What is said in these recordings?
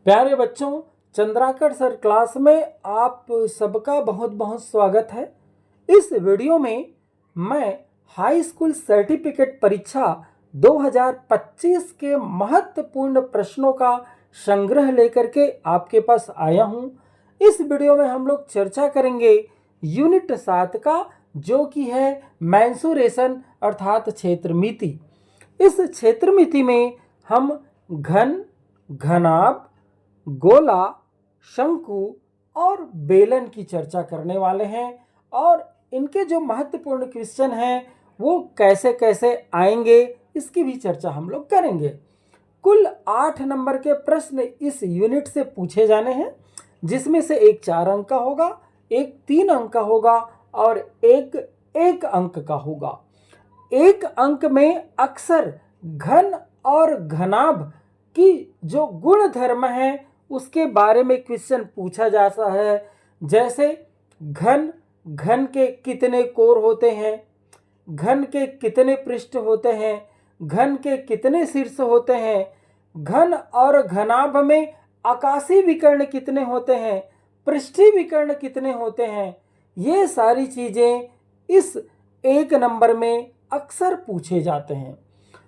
प्यारे बच्चों, Chandrakar sir class में आप सबका बहुत बहुत स्वागत है। इस वीडियो में मैं हाई स्कूल सर्टिफिकेट परीक्षा 2025 के महत्वपूर्ण प्रश्नों का संग्रह लेकर के आपके पास आया हूं। इस वीडियो में हम लोग चर्चा करेंगे यूनिट 7 का, जो कि है मेंसुरेशन अर्थात क्षेत्रमिति। इस क्षेत्रमिति में हम घन, घनाभ, गोला, शंकु और बेलन की चर्चा करने वाले हैं और इनके जो महत्वपूर्ण क्वेश्चन हैं वो कैसे कैसे आएंगे इसकी भी चर्चा हम लोग करेंगे। कुल 8 नंबर के प्रश्न इस यूनिट से पूछे जाने हैं, जिसमें से एक 4 अंक का होगा, एक 3 अंक का होगा और एक 1 अंक का होगा। 1 अंक में अक्सर घन और घनाभ की जो गुण धर्म है उसके बारे में क्वेश्चन पूछा जाता है। जैसे घन, घन के कितने कोर होते हैं, घन के कितने पृष्ठ होते हैं, घन के कितने शीर्ष होते हैं, घन और घनाभ में आकाशीय विकर्ण कितने होते हैं, पृष्ठीय विकर्ण कितने होते हैं। ये सारी चीजें इस 1 नंबर में अक्सर पूछे जाते हैं।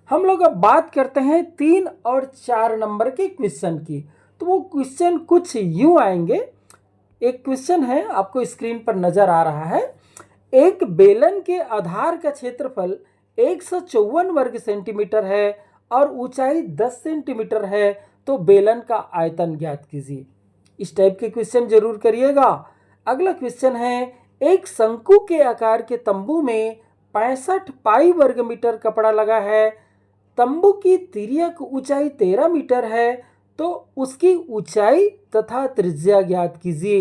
हम लोग अब बात करते हैं 3 और 4 नंबर के क्वेश्चन की। तो वो क्वेश्चन कुछ यूं आएंगे। एक क्वेश्चन है, आपको स्क्रीन पर नजर आ रहा है। एक बेलन के आधार का क्षेत्रफल 154 वर्ग सेंटीमीटर है और ऊंचाई 10 सेंटीमीटर है, तो बेलन का आयतन ज्ञात कीजिए। इस टाइप के क्वेश्चन जरूर करिएगा। अगला क्वेश्चन है, एक शंकु के आकार के तंबू में 65 पाई वर्ग मीटर कपड़ा लगा है। तंबू की तिर्यक ऊंचाई 13 मीटर है, तो उसकी ऊंचाई तथा त्रिज्या ज्ञात कीजिए।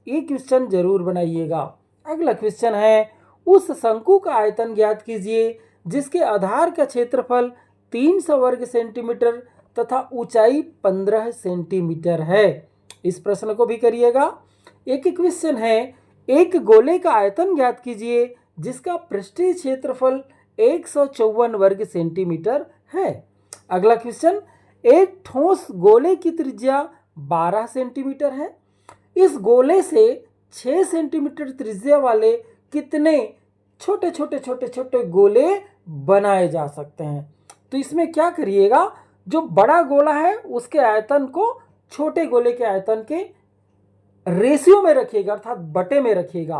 ये क्वेश्चन जरूर बनाइएगा। अगला क्वेश्चन है, उस शंकु का आयतन ज्ञात कीजिए जिसके आधार का क्षेत्रफल 300 वर्ग सेंटीमीटर तथा ऊंचाई 15 सेंटीमीटर है। इस प्रश्न को भी करिएगा। एक क्वेश्चन है, एक गोले का आयतन ज्ञात कीजिए जिसका पृष्ठीय क्षेत्रफल 154 वर्ग सेंटीमीटर है। अगला क्वेश्चन, एक ठोस गोले की त्रिज्या 12 सेंटीमीटर है। इस गोले से 6 सेंटीमीटर त्रिज्या वाले कितने छोटे छोटे छोटे छोटे गोले बनाए जा सकते हैं। तो इसमें क्या करिएगा, जो बड़ा गोला है उसके आयतन को छोटे गोले के आयतन के रेशियो में रखिएगा, अर्थात बटे में रखिएगा।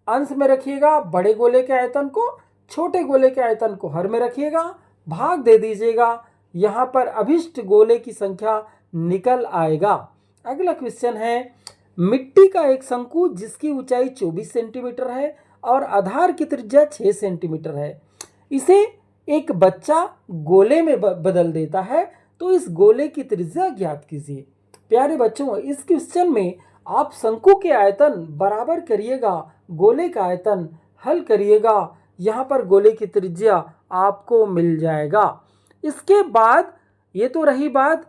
अंश में रखिएगा बड़े गोले के आयतन को, छोटे गोले के आयतन को हर में रखिएगा, भाग दे दीजिएगा। यहाँ पर अभिष्ट गोले की संख्या निकल आएगा। अगला क्वेश्चन है, मिट्टी का एक शंकु जिसकी ऊंचाई 24 सेंटीमीटर है और आधार की त्रिज्या 6 सेंटीमीटर है, इसे एक बच्चा गोले में बदल देता है, तो इस गोले की त्रिज्या ज्ञात कीजिए। प्यारे बच्चों, इस क्वेश्चन में आप शंकु के आयतन बराबर करिएगा, गोले का आयतन हल करिएगा। यहाँ पर गोले की त्रिज्या आपको मिल जाएगा। इसके बाद ये तो रही बात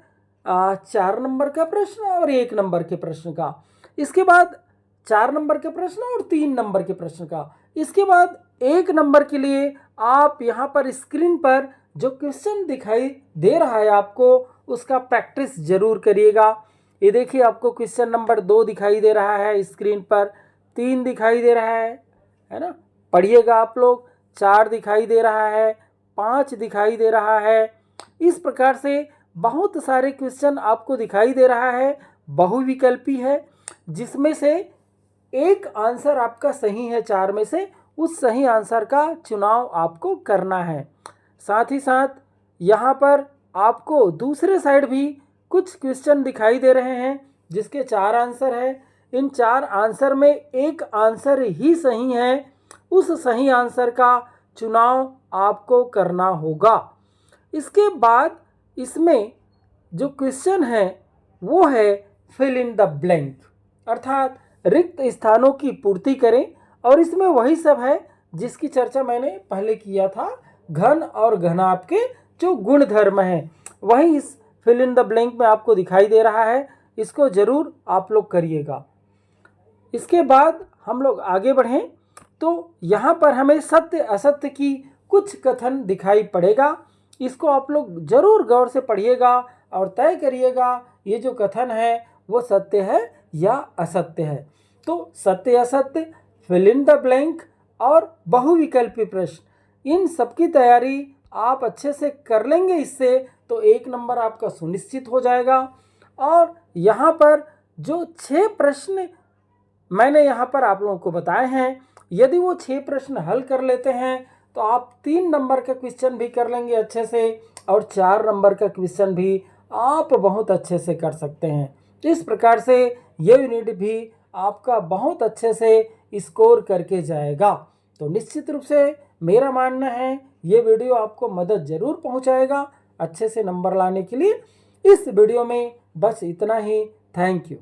4 नंबर का प्रश्न और 1 नंबर के प्रश्न का। इसके बाद 4 नंबर के प्रश्न और 3 नंबर के प्रश्न का। इसके बाद 1 नंबर के लिए आप यहाँ पर स्क्रीन पर जो क्वेश्चन दिखाई दे रहा है आपको, उसका प्रैक्टिस जरूर करिएगा। ये देखिए, आपको क्वेश्चन नंबर 2 दिखाई दे रहा है स्क्रीन पर, 3 दिखाई दे रहा है ना, पढ़िएगा आप लोग। 4 दिखाई दे रहा है, 5 दिखाई दे रहा है। इस प्रकार से बहुत सारे क्वेश्चन आपको दिखाई दे रहा है। बहुविकल्पी है, जिसमें से एक आंसर आपका सही है 4 में से, उस सही आंसर का चुनाव आपको करना है। साथ ही साथ यहाँ पर आपको दूसरे साइड भी कुछ क्वेश्चन दिखाई दे रहे हैं जिसके 4 आंसर है। इन 4 आंसर में एक आंसर ही सही है, उस सही आंसर का चुनाव आपको करना होगा। इसके बाद इसमें जो क्वेश्चन है वो है फिल इन द ब्लैंक, अर्थात रिक्त स्थानों की पूर्ति करें। और इसमें वही सब है जिसकी चर्चा मैंने पहले किया था, घन और घनाभ के जो गुण धर्म हैं, वही इस फिल इन द ब्लैंक में आपको दिखाई दे रहा है। इसको जरूर आप लोग करिएगा। इसके बाद हम लोग आगे बढ़ें तो यहाँ पर हमें सत्य असत्य की कुछ कथन दिखाई पड़ेगा। इसको आप लोग जरूर गौर से पढ़िएगा और तय करिएगा ये जो कथन है वो सत्य है या असत्य है। तो सत्य असत्य, फिल इन द ब्लैंक और बहुविकल्पी प्रश्न, इन सब की तैयारी आप अच्छे से कर लेंगे इससे तो 1 नंबर आपका सुनिश्चित हो जाएगा। और यहाँ पर जो 6 प्रश्न मैंने यहाँ पर आप लोगों को बताए हैं, यदि वो 6 प्रश्न हल कर लेते हैं तो आप 3 नंबर का क्वेश्चन भी कर लेंगे अच्छे से और 4 नंबर का क्वेश्चन भी आप बहुत अच्छे से कर सकते हैं। इस प्रकार से ये यूनिट भी आपका बहुत अच्छे से स्कोर करके जाएगा। तो निश्चित रूप से मेरा मानना है ये वीडियो आपको मदद ज़रूर पहुंचाएगा अच्छे से नंबर लाने के लिए। इस वीडियो में बस इतना ही। Thank you.